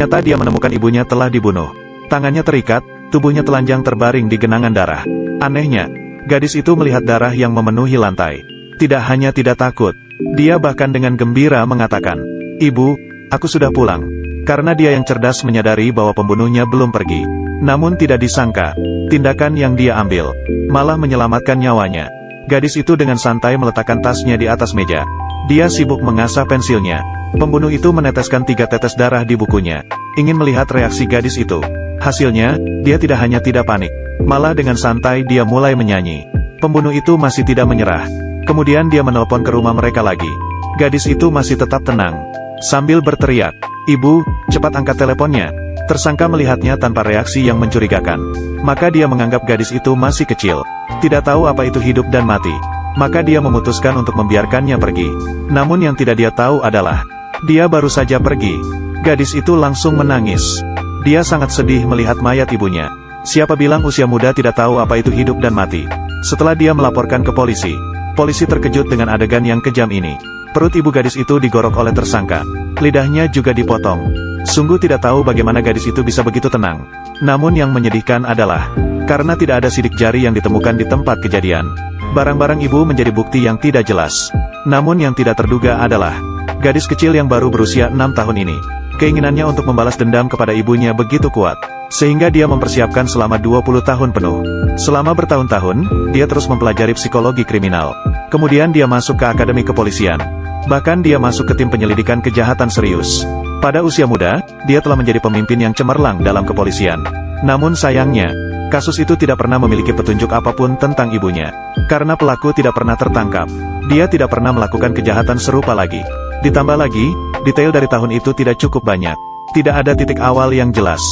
Ternyata dia menemukan ibunya telah dibunuh. Tangannya terikat, tubuhnya telanjang terbaring di genangan darah. Anehnya, gadis itu melihat darah yang memenuhi lantai. Tidak hanya tidak takut, dia bahkan dengan gembira mengatakan, "Ibu, aku sudah pulang." Karena dia yang cerdas menyadari bahwa pembunuhnya belum pergi. Namun tidak disangka, tindakan yang dia ambil malah menyelamatkan nyawanya. Gadis itu dengan santai meletakkan tasnya di atas meja. Dia sibuk mengasah pensilnya. Pembunuh itu meneteskan 3 tetes darah di bukunya. Ingin melihat reaksi gadis itu. Hasilnya, dia tidak hanya tidak panik, malah dengan santai dia mulai menyanyi. Pembunuh itu masih tidak menyerah. Kemudian dia menelpon ke rumah mereka lagi. Gadis itu masih tetap tenang. Sambil berteriak, "Ibu, cepat angkat teleponnya." Tersangka melihatnya tanpa reaksi yang mencurigakan. Maka dia menganggap gadis itu masih kecil, tidak tahu apa itu hidup dan mati. Maka dia memutuskan untuk membiarkannya pergi. Namun yang tidak dia tahu adalah, dia baru saja pergi, gadis itu langsung menangis. Dia sangat sedih melihat mayat ibunya. Siapa bilang usia muda tidak tahu apa itu hidup dan mati. Setelah dia melaporkan ke polisi, polisi terkejut dengan adegan yang kejam ini. Perut ibu gadis itu digorok oleh tersangka. Lidahnya juga dipotong. Sungguh tidak tahu bagaimana gadis itu bisa begitu tenang. Namun yang menyedihkan adalah, karena tidak ada sidik jari yang ditemukan di tempat kejadian, barang-barang ibu menjadi bukti yang tidak jelas. Namun yang tidak terduga adalah, gadis kecil yang baru berusia 6 tahun ini, keinginannya untuk membalas dendam kepada ibunya begitu kuat, sehingga dia mempersiapkan selama 20 tahun penuh. Selama bertahun-tahun, dia terus mempelajari psikologi kriminal. Kemudian dia masuk ke akademi kepolisian. Bahkan dia masuk ke tim penyelidikan kejahatan serius. Pada usia muda, dia telah menjadi pemimpin yang cemerlang dalam kepolisian. Namun sayangnya, kasus itu tidak pernah memiliki petunjuk apapun tentang ibunya. Karena pelaku tidak pernah tertangkap, dia tidak pernah melakukan kejahatan serupa lagi. Ditambah lagi, detail dari tahun itu tidak cukup banyak. Tidak ada titik awal yang jelas.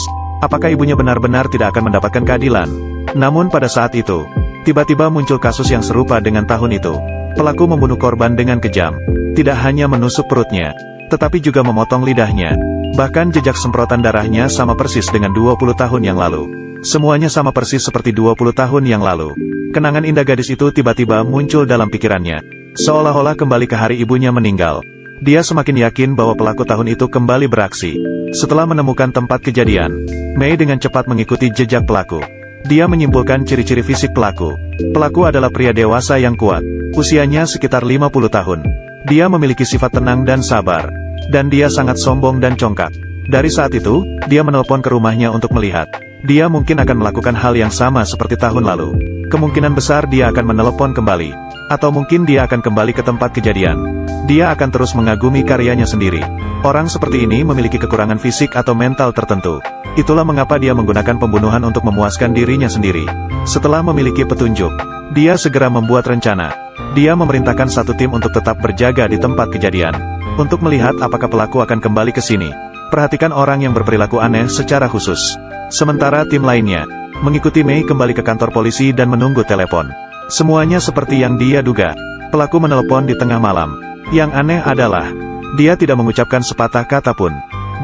Apakah ibunya benar-benar tidak akan mendapatkan keadilan? Namun pada saat itu, tiba-tiba muncul kasus yang serupa dengan tahun itu. Pelaku membunuh korban dengan kejam. Tidak hanya menusuk perutnya, tetapi juga memotong lidahnya. Bahkan jejak semprotan darahnya sama persis dengan 20 tahun yang lalu. Semuanya sama persis seperti 20 tahun yang lalu. Kenangan indah gadis itu tiba-tiba muncul dalam pikirannya. Seolah-olah kembali ke hari ibunya meninggal. Dia semakin yakin bahwa pelaku tahun itu kembali beraksi. Setelah menemukan tempat kejadian, Mei dengan cepat mengikuti jejak pelaku. Dia menyimpulkan ciri-ciri fisik pelaku. Pelaku adalah pria dewasa yang kuat. Usianya sekitar 50 tahun. Dia memiliki sifat tenang dan sabar. Dan dia sangat sombong dan congkak. Dari saat itu, dia menelpon ke rumahnya untuk melihat. Dia mungkin akan melakukan hal yang sama seperti tahun lalu. Kemungkinan besar dia akan menelepon kembali. Atau mungkin dia akan kembali ke tempat kejadian. Dia akan terus mengagumi karyanya sendiri. Orang seperti ini memiliki kekurangan fisik atau mental tertentu. Itulah mengapa dia menggunakan pembunuhan untuk memuaskan dirinya sendiri. Setelah memiliki petunjuk, dia segera membuat rencana. Dia memerintahkan satu tim untuk tetap berjaga di tempat kejadian. Untuk melihat apakah pelaku akan kembali ke sini. Perhatikan orang yang berperilaku aneh secara khusus. Sementara tim lainnya mengikuti Mei kembali ke kantor polisi dan menunggu telepon. Semuanya seperti yang dia duga. Pelaku menelepon di tengah malam. Yang aneh adalah, dia tidak mengucapkan sepatah kata pun.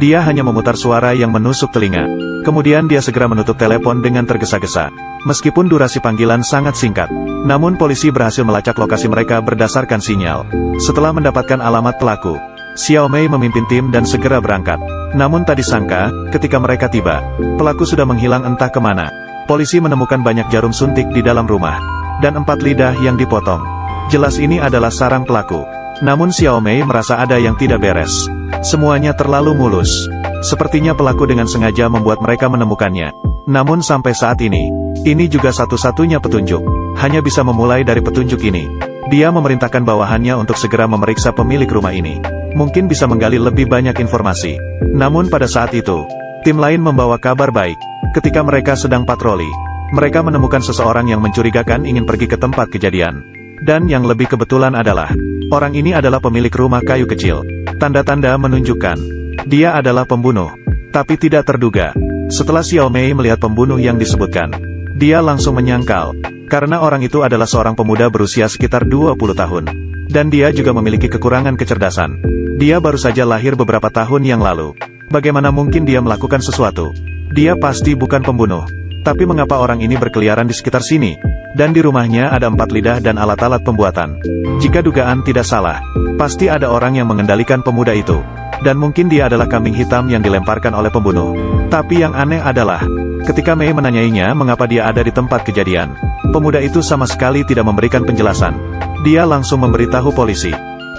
Dia hanya memutar suara yang menusuk telinga. Kemudian dia segera menutup telepon dengan tergesa-gesa. Meskipun durasi panggilan sangat singkat, namun polisi berhasil melacak lokasi mereka berdasarkan sinyal. Setelah mendapatkan alamat pelaku, Xiao Mei memimpin tim dan segera berangkat. Namun tak disangka, ketika mereka tiba, pelaku sudah menghilang entah kemana. Polisi menemukan banyak jarum suntik di dalam rumah, dan 4 lidah yang dipotong. Jelas ini adalah sarang pelaku. Namun Xiao Mei merasa ada yang tidak beres. Semuanya terlalu mulus. Sepertinya pelaku dengan sengaja membuat mereka menemukannya. Namun sampai saat ini juga satu-satunya petunjuk. Hanya bisa memulai dari petunjuk ini. Dia memerintahkan bawahannya untuk segera memeriksa pemilik rumah ini. Mungkin bisa menggali lebih banyak informasi. Namun pada saat itu, tim lain membawa kabar baik. Ketika mereka sedang patroli, mereka menemukan seseorang yang mencurigakan ingin pergi ke tempat kejadian. Dan yang lebih kebetulan adalah, orang ini adalah pemilik rumah kayu kecil. Tanda-tanda menunjukkan, dia adalah pembunuh. Tapi tidak terduga. Setelah Xiao Mei melihat pembunuh yang disebutkan, dia langsung menyangkal. Karena orang itu adalah seorang pemuda berusia sekitar 20 tahun. Dan dia juga memiliki kekurangan kecerdasan. Dia baru saja lahir beberapa tahun yang lalu. Bagaimana mungkin dia melakukan sesuatu? Dia pasti bukan pembunuh. Tapi mengapa orang ini berkeliaran di sekitar sini? Dan di rumahnya ada 4 lidah dan alat-alat pembuatan. Jika dugaan tidak salah, pasti ada orang yang mengendalikan pemuda itu. Dan mungkin dia adalah kambing hitam yang dilemparkan oleh pembunuh. Tapi yang aneh adalah, ketika Mei menanyainya mengapa dia ada di tempat kejadian, pemuda itu sama sekali tidak memberikan penjelasan. Dia langsung memberitahu polisi.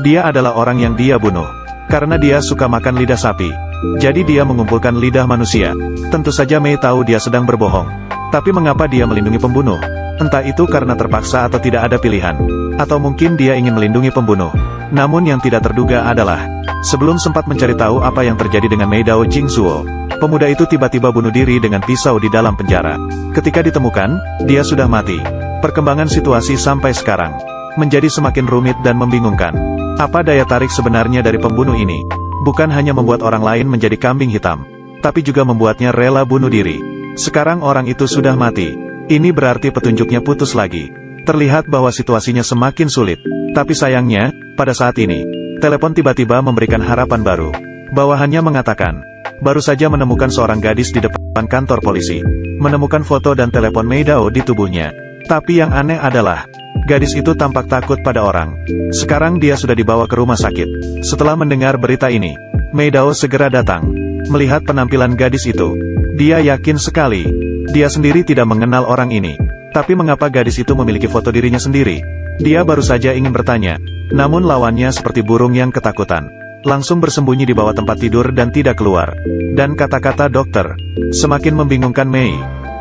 Dia adalah orang yang dia bunuh. Karena dia suka makan lidah sapi. Jadi dia mengumpulkan lidah manusia. Tentu saja Mei tahu dia sedang berbohong. Tapi mengapa dia melindungi pembunuh? Entah itu karena terpaksa atau tidak ada pilihan. Atau mungkin dia ingin melindungi pembunuh. Namun yang tidak terduga adalah, sebelum sempat mencari tahu apa yang terjadi dengan Mei Dao Jingzuo, pemuda itu tiba-tiba bunuh diri dengan pisau di dalam penjara. Ketika ditemukan, dia sudah mati. Perkembangan situasi sampai sekarang menjadi semakin rumit dan membingungkan. Apa daya tarik sebenarnya dari pembunuh ini? Bukan hanya membuat orang lain menjadi kambing hitam, tapi juga membuatnya rela bunuh diri. Sekarang orang itu sudah mati. Ini berarti petunjuknya putus lagi. Terlihat bahwa situasinya semakin sulit. Tapi sayangnya, pada saat ini, telepon tiba-tiba memberikan harapan baru. Bawahannya mengatakan, baru saja menemukan seorang gadis di depan kantor polisi. Menemukan foto dan telepon Mei Dao di tubuhnya. Tapi yang aneh adalah, gadis itu tampak takut pada orang. Sekarang dia sudah dibawa ke rumah sakit. Setelah mendengar berita ini, Mei Dao segera datang. Melihat penampilan gadis itu, dia yakin sekali, dia sendiri tidak mengenal orang ini. Tapi mengapa gadis itu memiliki foto dirinya sendiri? Dia baru saja ingin bertanya, namun lawannya seperti burung yang ketakutan. Langsung bersembunyi di bawah tempat tidur dan tidak keluar. Dan kata-kata dokter semakin membingungkan Mei.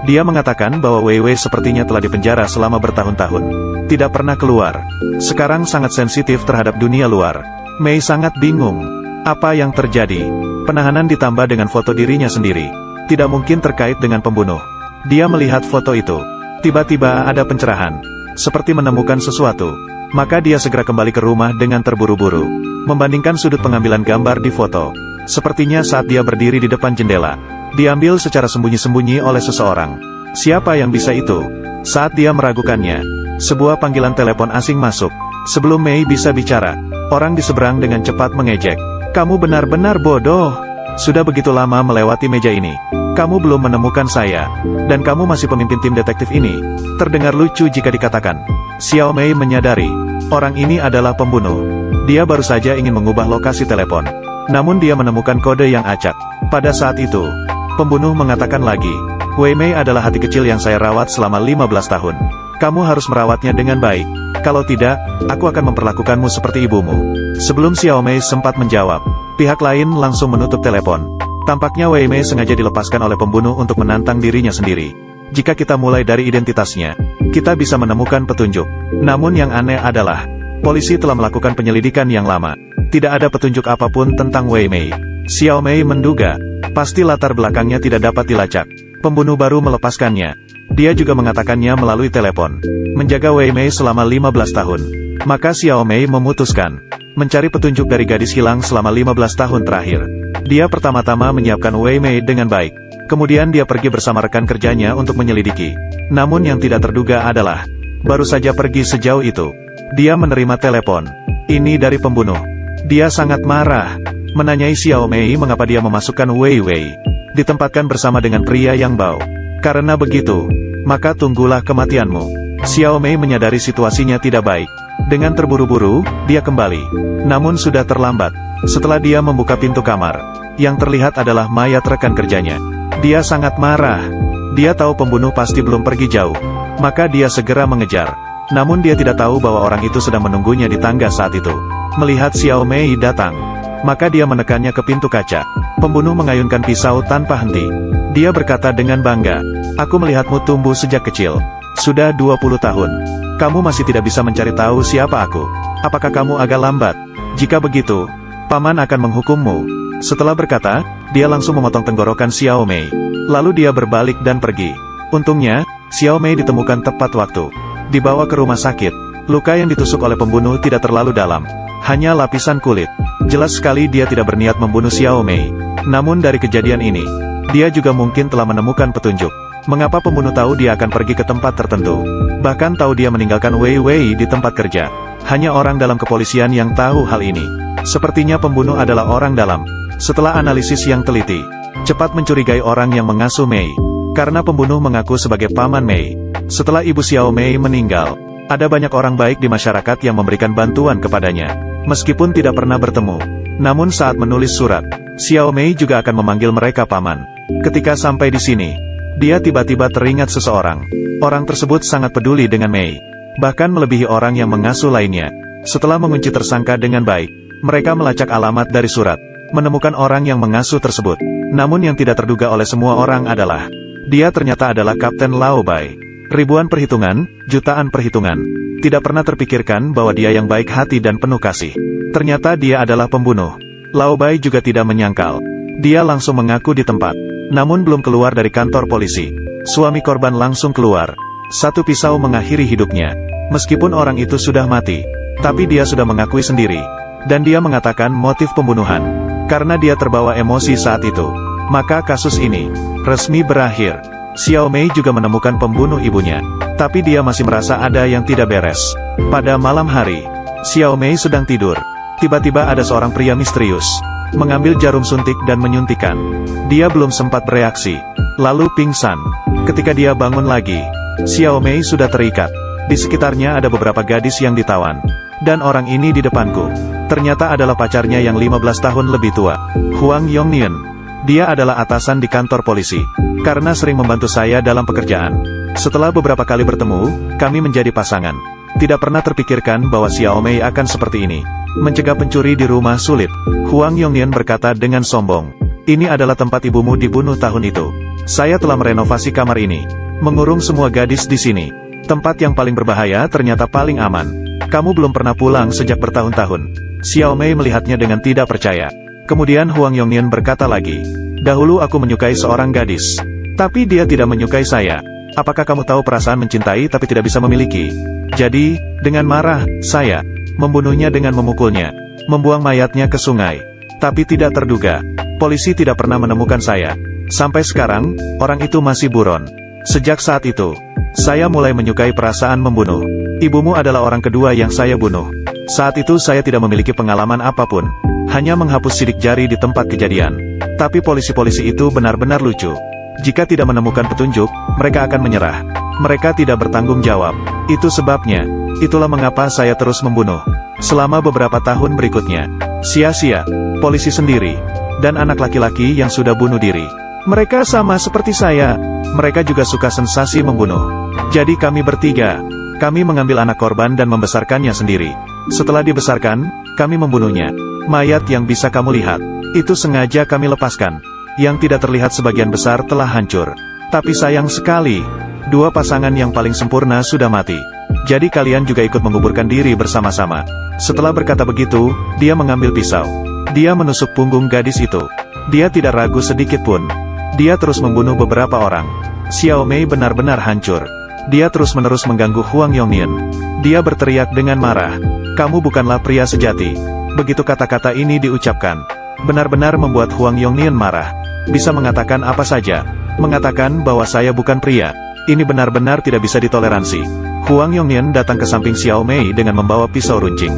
Dia mengatakan bahwa Wei Wei sepertinya telah dipenjara selama bertahun-tahun. Tidak pernah keluar. Sekarang sangat sensitif terhadap dunia luar. Mei sangat bingung. Apa yang terjadi? Penahanan ditambah dengan foto dirinya sendiri. Tidak mungkin terkait dengan pembunuh. Dia melihat foto itu. Tiba-tiba ada pencerahan. Seperti menemukan sesuatu. Maka dia segera kembali ke rumah dengan terburu-buru. Membandingkan sudut pengambilan gambar di foto. Sepertinya saat dia berdiri di depan jendela, diambil secara sembunyi-sembunyi oleh seseorang. Siapa yang bisa itu? Saat dia meragukannya, sebuah panggilan telepon asing masuk. Sebelum Mei bisa bicara, orang di seberang dengan cepat mengejek. Kamu benar-benar bodoh. Sudah begitu lama melewati meja ini. Kamu belum menemukan saya. Dan kamu masih pemimpin tim detektif ini. Terdengar lucu jika dikatakan. Xiao Mei menyadari, orang ini adalah pembunuh. Dia baru saja ingin mengubah lokasi telepon. Namun dia menemukan kode yang acak. Pada saat itu, pembunuh mengatakan lagi, Wei Mei adalah hati kecil yang saya rawat selama 15 tahun. Kamu harus merawatnya dengan baik. Kalau tidak, aku akan memperlakukanmu seperti ibumu. Sebelum Xiao Mei sempat menjawab, pihak lain langsung menutup telepon. Tampaknya Wei Mei sengaja dilepaskan oleh pembunuh untuk menantang dirinya sendiri. Jika kita mulai dari identitasnya, kita bisa menemukan petunjuk. Namun yang aneh adalah, polisi telah melakukan penyelidikan yang lama. Tidak ada petunjuk apapun tentang Wei Mei. Xiao Mei menduga, pasti latar belakangnya tidak dapat dilacak. Pembunuh baru melepaskannya. Dia juga mengatakannya melalui telepon. Menjaga Wei Mei selama 15 tahun. Maka Xiao Mei memutuskan mencari petunjuk dari gadis hilang selama 15 tahun terakhir. Dia pertama-tama menyiapkan Wei Mei dengan baik. Kemudian dia pergi bersama rekan kerjanya untuk menyelidiki. Namun yang tidak terduga adalah, baru saja pergi sejauh itu, dia menerima telepon. Ini dari pembunuh. Dia sangat marah. Menanyai Xiao Mei mengapa dia memasukkan Wei Wei. Ditempatkan bersama dengan pria yang bau. Karena begitu, maka tunggulah kematianmu. Xiao Mei menyadari situasinya tidak baik. Dengan terburu-buru, dia kembali. Namun sudah terlambat. Setelah dia membuka pintu kamar, yang terlihat adalah mayat rekan kerjanya. Dia sangat marah. Dia tahu pembunuh pasti belum pergi jauh. Maka dia segera mengejar. Namun dia tidak tahu bahwa orang itu sedang menunggunya di tangga saat itu. Melihat Xiao Mei datang, maka dia menekannya ke pintu kaca. Pembunuh mengayunkan pisau tanpa henti. Dia berkata dengan bangga, aku melihatmu tumbuh sejak kecil. Sudah 20 tahun. Kamu masih tidak bisa mencari tahu siapa aku. Apakah kamu agak lambat? Jika begitu, Paman akan menghukummu. Setelah berkata, dia langsung memotong tenggorokan Xiao Mei. Lalu dia berbalik dan pergi. Untungnya, Xiao Mei ditemukan tepat waktu. Dibawa ke rumah sakit. Luka yang ditusuk oleh pembunuh tidak terlalu dalam. Hanya lapisan kulit. Jelas sekali dia tidak berniat membunuh Xiao Mei. Namun dari kejadian ini, dia juga mungkin telah menemukan petunjuk. Mengapa pembunuh tahu dia akan pergi ke tempat tertentu? Bahkan tahu dia meninggalkan Wei Wei di tempat kerja. Hanya orang dalam kepolisian yang tahu hal ini. Sepertinya pembunuh adalah orang dalam. Setelah analisis yang teliti, cepat mencurigai orang yang mengasuh Mei. Karena pembunuh mengaku sebagai paman Mei. Setelah ibu Xiao Mei meninggal, ada banyak orang baik di masyarakat yang memberikan bantuan kepadanya. Meskipun tidak pernah bertemu, Namun saat menulis surat, Xiao Mei juga akan memanggil mereka paman. Ketika sampai di sini, dia tiba-tiba teringat seseorang. Orang tersebut sangat peduli dengan Mei, bahkan melebihi orang yang mengasuh lainnya. Setelah mengunci tersangka dengan baik, mereka melacak alamat dari surat, menemukan orang yang mengasuh tersebut. Namun yang tidak terduga oleh semua orang adalah, dia ternyata adalah Kapten Lao Bai. Ribuan perhitungan, jutaan perhitungan. Tidak pernah terpikirkan bahwa dia yang baik hati dan penuh kasih. Ternyata dia adalah pembunuh. Lao Bai juga tidak menyangkal. Dia langsung mengaku di tempat. Namun belum keluar dari kantor polisi, suami korban langsung keluar. Satu pisau mengakhiri hidupnya. Meskipun orang itu sudah mati, tapi dia sudah mengakui sendiri. Dan dia mengatakan motif pembunuhan. Karena dia terbawa emosi saat itu. Maka kasus ini resmi berakhir. Xiao Mei juga menemukan pembunuh ibunya. Tapi dia masih merasa ada yang tidak beres. Pada malam hari, Xiao Mei sedang tidur. Tiba-tiba ada seorang pria misterius mengambil jarum suntik dan menyuntikkan. Dia belum sempat bereaksi, lalu pingsan. Ketika dia bangun lagi, Xiao Mei sudah terikat. Di sekitarnya ada beberapa gadis yang ditawan. Dan orang ini di depanku, ternyata adalah pacarnya yang 15 tahun lebih tua, Huang Yongnian. Dia adalah atasan di kantor polisi, karena sering membantu saya dalam pekerjaan. Setelah beberapa kali bertemu, kami menjadi pasangan. Tidak pernah terpikirkan bahwa Xiao Mei akan seperti ini. Mencegah pencuri di rumah sulit. Huang Yongnian berkata dengan sombong. Ini adalah tempat ibumu dibunuh tahun itu. Saya telah merenovasi kamar ini, mengurung semua gadis di sini. Tempat yang paling berbahaya ternyata paling aman. Kamu belum pernah pulang sejak bertahun-tahun. Xiao Mei melihatnya dengan tidak percaya. Kemudian Huang Yongnian berkata lagi. Dahulu aku menyukai seorang gadis. Tapi dia tidak menyukai saya. Apakah kamu tahu perasaan mencintai tapi tidak bisa memiliki? Jadi, dengan marah, saya membunuhnya dengan memukulnya, membuang mayatnya ke sungai. Tapi tidak terduga, polisi tidak pernah menemukan saya. Sampai sekarang, orang itu masih buron. Sejak saat itu, saya mulai menyukai perasaan membunuh. Ibumu adalah orang kedua yang saya bunuh. Saat itu saya tidak memiliki pengalaman apapun, hanya menghapus sidik jari di tempat kejadian. Tapi polisi-polisi itu benar-benar lucu. Jika tidak menemukan petunjuk, mereka akan menyerah. Mereka tidak bertanggung jawab. Itu sebabnya, itulah mengapa saya terus membunuh. Selama beberapa tahun berikutnya, sia-sia, polisi sendiri, dan anak laki-laki yang sudah bunuh diri. Mereka sama seperti saya, mereka juga suka sensasi membunuh. Jadi kami bertiga, kami mengambil anak korban dan membesarkannya sendiri. Setelah dibesarkan, kami membunuhnya. Mayat yang bisa kamu lihat, itu sengaja kami lepaskan. Yang tidak terlihat sebagian besar telah hancur. Tapi sayang sekali, dua pasangan yang paling sempurna sudah mati. Jadi kalian juga ikut menguburkan diri bersama-sama. Setelah berkata begitu, dia mengambil pisau. Dia menusuk punggung gadis itu. Dia tidak ragu sedikit pun. Dia terus membunuh beberapa orang. Xiao Mei benar-benar hancur. Dia terus-menerus mengganggu Huang Yongnian. Dia berteriak dengan marah. Kamu bukanlah pria sejati. Begitu kata-kata ini diucapkan, benar-benar membuat Huang Yongnian marah. Bisa mengatakan apa saja. Mengatakan bahwa saya bukan pria. Ini benar-benar tidak bisa ditoleransi. Huang Yongnian datang ke samping Xiao Mei dengan membawa pisau runcing.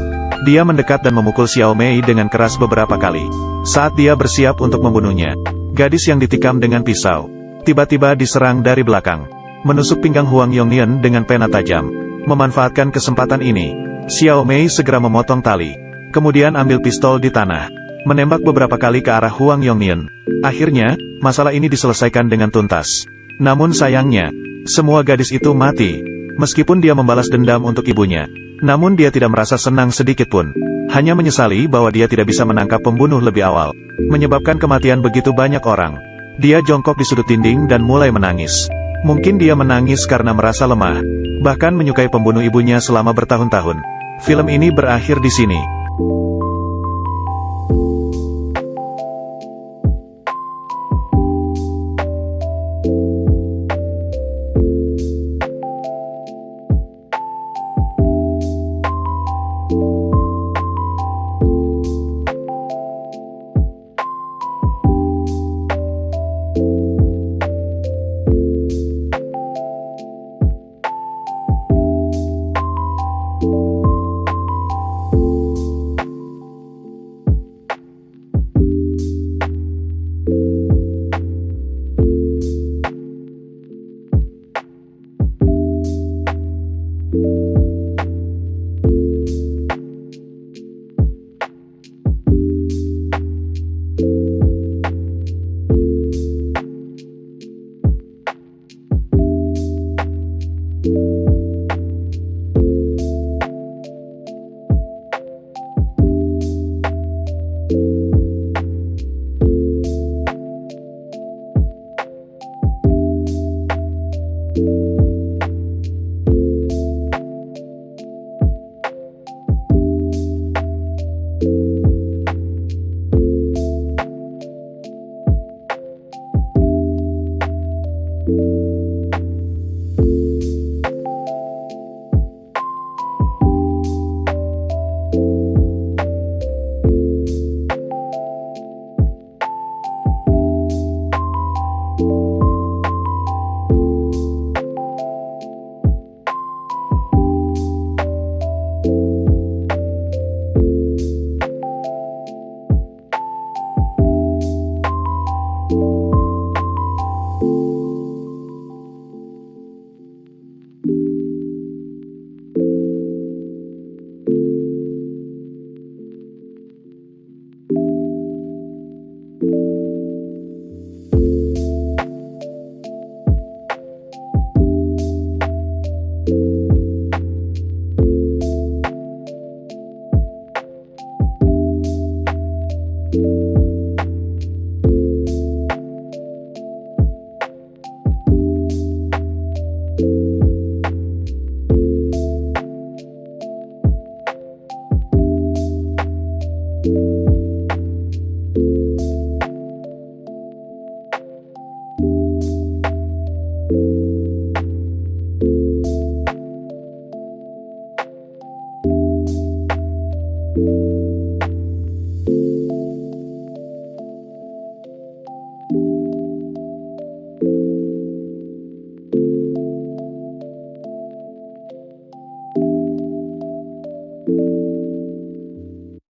Dia mendekat dan memukul Xiao Mei dengan keras beberapa kali. Saat dia bersiap untuk membunuhnya, gadis yang ditikam dengan pisau, tiba-tiba diserang dari belakang. Menusuk pinggang Huang Yongnian dengan pena tajam. Memanfaatkan kesempatan ini, Xiao Mei segera memotong tali. Kemudian ambil pistol di tanah. Menembak beberapa kali ke arah Huang Yongnian. Akhirnya, masalah ini diselesaikan dengan tuntas. Namun sayangnya, semua gadis itu mati. Meskipun dia membalas dendam untuk ibunya. Namun dia tidak merasa senang sedikit pun. Hanya menyesali bahwa dia tidak bisa menangkap pembunuh lebih awal. Menyebabkan kematian begitu banyak orang. Dia jongkok di sudut dinding dan mulai menangis. Mungkin dia menangis karena merasa lemah. Bahkan menyukai pembunuh ibunya selama bertahun-tahun. Film ini berakhir di sini.